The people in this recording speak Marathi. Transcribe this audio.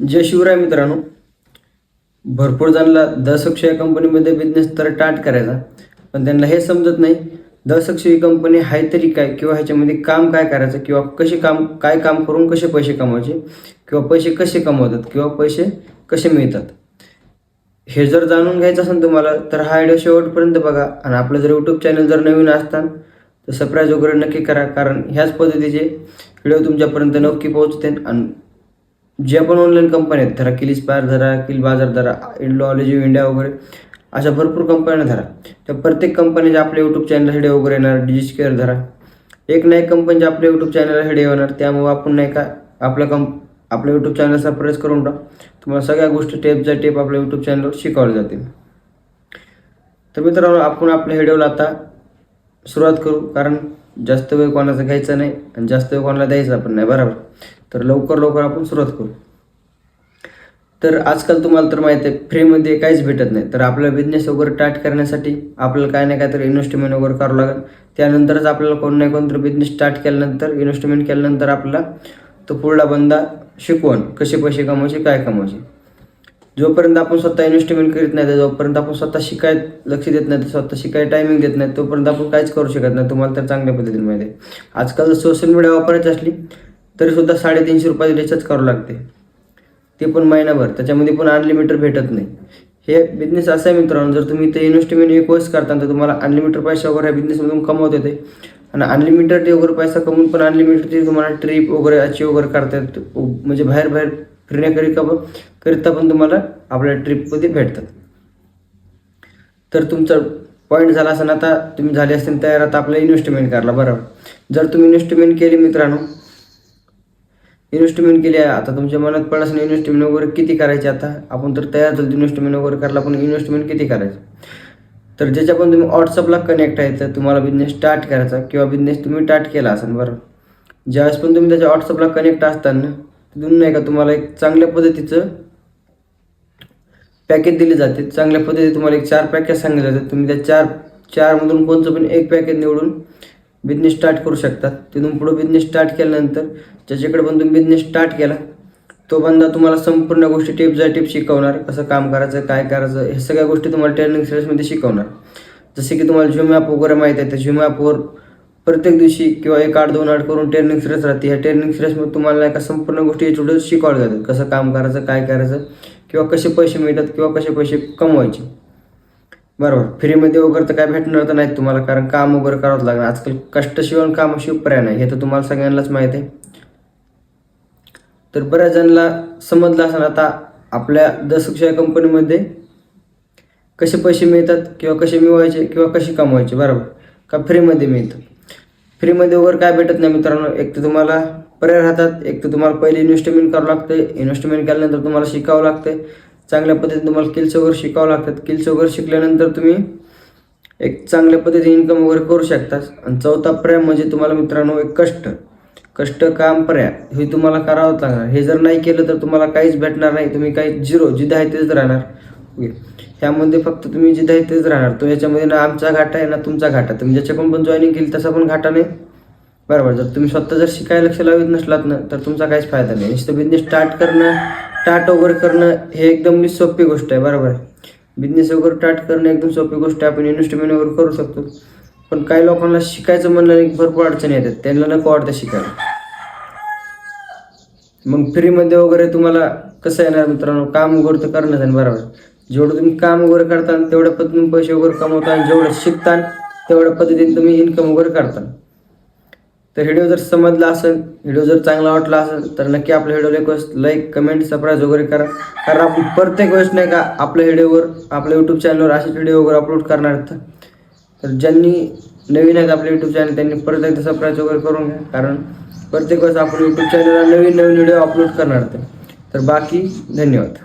जय शिवराय मित्रांनो. भरपूर जणांना दशक्ष या कंपनीमध्ये बिझनेस तर स्टार्ट करायचा, पण त्यांना हे समजत नाही दशक्ष ही कंपनी आहे तरी काय, किंवा ह्याच्यामध्ये काम काय करायचं, किंवा काय काम करून कसे पैसे कमवायचे, किंवा पैसे कसे कमवतात, किंवा पैसे कसे मिळतात. हे जर जाणून घ्यायचं असेल तुम्हाला तर हा व्हिडिओ शेवटपर्यंत बघा. आणि आपलं जर यूट्यूब चॅनल जर नवीन असताल तर सबस्क्राईब वगैरे नक्की करा, कारण ह्याच पद्धतीचे व्हिडिओ तुमच्यापर्यंत नक्की पोहोचतील. आणि जे पण ऑनलाईन कंपनी आहेत, धरा किलीस्पायर धरा, किल बाजार धरा, नॉलेज इंडिया वगैरे अशा भरपूर कंपन्या धरा, त्या प्रत्येक कंपनीचे आपल्या यूट्यूब चॅनल व्हिडिओ वगैरे येणार. डिजिस्केअर धरा, एक ना एक कंपनीचे आपल्या यूट्यूब चॅनल व्हिडिओ येणार. त्यामुळे आपण नाही का आपल्या यूट्यूब चॅनल सबस्क्राईब करून टाका. तुम्हाला सगळ्या गोष्टी टेपच्या टेप आपल्या यूट्यूब चॅनलवर शिकवल्या जातील. तर मित्रांनो, आपण आपल्या व्हिडिओला आता सुरुवात करू, कारण जास्त वेळ कोणाचा घ्यायचा नाही आणि जास्त वेळ कोणाला द्यायचा पण नाही, बरोबर. तर लवकर आपण सुरुवात करू. तर आजकाल तुम्हाला तर माहिती आहे फ्रीमध्ये काहीच भेटत नाही. तर आपला बिझनेस वगैरे स्टार्ट करण्यासाठी आपल्याला काय ना काहीतरी इन्व्हेस्टमेंट वगैरे करावं लागेल. त्यानंतरच आपल्याला कोण नाही कोणतरी बिझनेस स्टार्ट केल्यानंतर, इन्व्हेस्टमेंट केल्यानंतर आपल्याला तो पुढला बंदा शिकवण कसे पैसे कमवायचे, काय कमवायचे. जोपर्यंत आपण स्वतः इन्व्हेस्टमेंट करीत नाही, जोपर्यंत आपण स्वतः शिकायला लक्ष देत नाही, स्वतः शिकायला टायमिंग देत नाही, तोपर्यंत आपण काहीच करू शकत नाही. तुम्हाला तर चांगल्या पद्धतीने माहिती आहे. आजकाल जर सोशल मीडिया वापरायची असली तरीसुद्धा 350 रुपये रिचार्ज करावं लागते, ते पण महिनाभर. त्याच्यामध्ये पण अनलिमिटेड भेटत नाही. हे बिझनेस असं आहे मित्रांनो, जर तुम्ही ते इन्व्हेस्टमेंट एक वर्ष करता तर तुम्हाला अनलिमिटेड पैसा वगैरे ह्या बिझनेसमधून कमवता येते. आणि अनलिमिटेड वगैरे पैसा कमवून पण अनलिमिटेड तुम्हाला ट्रिप वगैरे अचीव वगैरे करता येत, म्हणजे बाहेर फिरण्याकरिता पण तुम्हाला आपल्या ट्रिपमध्ये भेटतात. तर तुमचा पॉईंट झाला असं, आता तुम्ही झाले असतील तयार आता आपलं इन्व्हेस्टमेंट करायला, बरोबर. जर तुम्ही इन्व्हेस्टमेंट केली मित्रांनो, इन्व्हेस्टमेंट केली आहे, आता तुमच्या मनात पडलं असेल इन्व्हेस्टमेंट वगैरे किती करायची. आता आपण तर तयार झालो इन्व्हेस्टमेंट वगैरे करायला, पण इन्व्हेस्टमेंट किती करायचं. तर ज्याच्या पण तुम्ही व्हॉट्सअपला कनेक्ट आहे, तर तुम्हाला बिझनेस स्टार्ट करायचा, किंवा बिझनेस तुम्ही स्टार्ट केला असेल, बरं. ज्यावेळेस पण तुम्ही त्याच्या व्हॉट्सअपला कनेक्ट असताना तिथून नाही का तुम्हाला एक चांगल्या पद्धतीचं पॅकेज दिले जाते. चांगल्या पद्धतीने तुम्हाला एक 4 पॅकेज सांगितले जातात. तुम्ही त्या चारमधून कोणतं पण एक पॅकेज निवडून बिझनेस स्टार्ट करू शकतात. तिथून पुढे बिझनेस स्टार्ट केल्यानंतर ज्याच्याकडे पण तुम्ही बिझनेस स्टार्ट केला तो बंदा तुम्हाला संपूर्ण गोष्टी टिप शिकवणार. कसं काम करायचं, काय करायचं, हे सगळ्या गोष्टी तुम्हाला ट्रेनिंग सिरीजमध्ये शिकवणार. जसे की तुम्हाला झूम ॲप वगैरे माहीत आहे, त्या झूम ॲपवर प्रत्येक दिवशी किंवा 1 8 2 8 करून ट्रेनिंग सिरीज राहते. ह्या ट्रेनिंग सिरीजमध्ये तुम्हाला एका संपूर्ण गोष्टी याच्याकडे शिकवल्या जातात. कसं काम करायचं, काय करायचं, किंवा कसे पैसे मिळतात, किंवा कसे पैसे कमवायचे, बरोबर. फ्रीमध्ये वगैरे तर काय भेटणार तर नाही तुम्हाला, कारण काम वगैरे करावंच लागणार. आजकाल कष्टशिवाय कामाशिवाय पर्याय नाही, हे तर तुम्हाला सगळ्यांनाच माहीत आहे. तर बऱ्याच जणांना समजलं असं, आता आपल्या दशक्ष या कंपनीमध्ये कसे पैसे मिळतात, किंवा कसे मिळवायचे, किंवा कसे कमवायचे, बरोबर. का फ्रीमध्ये मिळतं. फ्रीमध्ये वगैरे काय भेटत नाही मित्रांनो. एक तर तुम्हाला पर्याय राहतात, एक तर तुम्हाला पहिले इन्व्हेस्टमेंट करावं लागते. इन्व्हेस्टमेंट केल्यानंतर तुम्हाला शिकावं लागते, चांगल्या पद्धतीने तुम्हाला स्किल्स वगैरे शिकावं लागतात. स्किल्स वगैरे शिकल्यानंतर तुम्ही एक चांगल्या पद्धतीने इन्कम वगैरे करू शकता. आणि चौथा पर्याय म्हणजे तुम्हाला मित्रांनो एक कष्ट काम पर्याय हे तुम्हाला करावंच लागणार. हे जर नाही केलं तर तुम्हाला काहीच भेटणार नाही. तुम्ही काही झिरो, जिथं आहे तेच राहणार. ओके, ह्यामध्ये फक्त तुम्ही जिथं आहे तेच राहणार. तो याच्यामध्ये ना आमचा घाटा आहे ना तुमचा घाटा. तुम्ही ज्याच्याकडून पण जॉईनिंग केली तसा पण घाटा नाही, बरोबर. जर तुम्ही स्वतः जर शिकायला लक्ष लावत नसलात ना तर तुमचा काहीच फायदा नाही. नुसतं बिझनेस स्टार्ट वगैरे करणं हे एकदम सोपी गोष्ट आहे, बरोबर आहे. बिझनेस वगैरे स्टार्ट करणं एकदम सोपी गोष्ट आहे. आपण इन्व्हेस्टमेंट वगैरे करू शकतो. पण काही लोकांना शिकायचं म्हणलं भरपूर अडचणी येतात, त्यांना नको वाटतं शिकायला. मग फ्रीमध्ये वगैरे तुम्हाला कसं येणार मित्रांनो, काम वगैरे तर करणंच आहे, बरोबर. जेवढं तुम्ही काम वगैरे करता तेवढ्या पद्धतीने पैसे वगैरे कमवता, जेवढं शिकता तेवढ्या पद्धतीने तुम्ही इन्कम वगैरे करता. तर व्हिडिओ जर समजला असेल, व्हिडिओ जर चांगला वाटला असेल तर नक्की आपल्या व्हिडिओला लाईक, कमेंट, सबस्क्राईब वगैरे करा. कारण आपण प्रत्येक वेळेस नाही का आपल्या व्हिडिओवर, आपल्या यूट्यूब चॅनलवर असेच व्हिडिओ वगैरे अपलोड करणार आहेत. तर ज्यांनी नवीन आहेत आपल्या यूट्यूब चॅनल त्यांनी परत एकदा सबस्क्राईब वगैरे करून घ्या, कारण प्रत्येक वेळेस आपण यूट्यूब चॅनलला नवीन व्हिडिओ अपलोड करणार आहेत. तर बाकी धन्यवाद.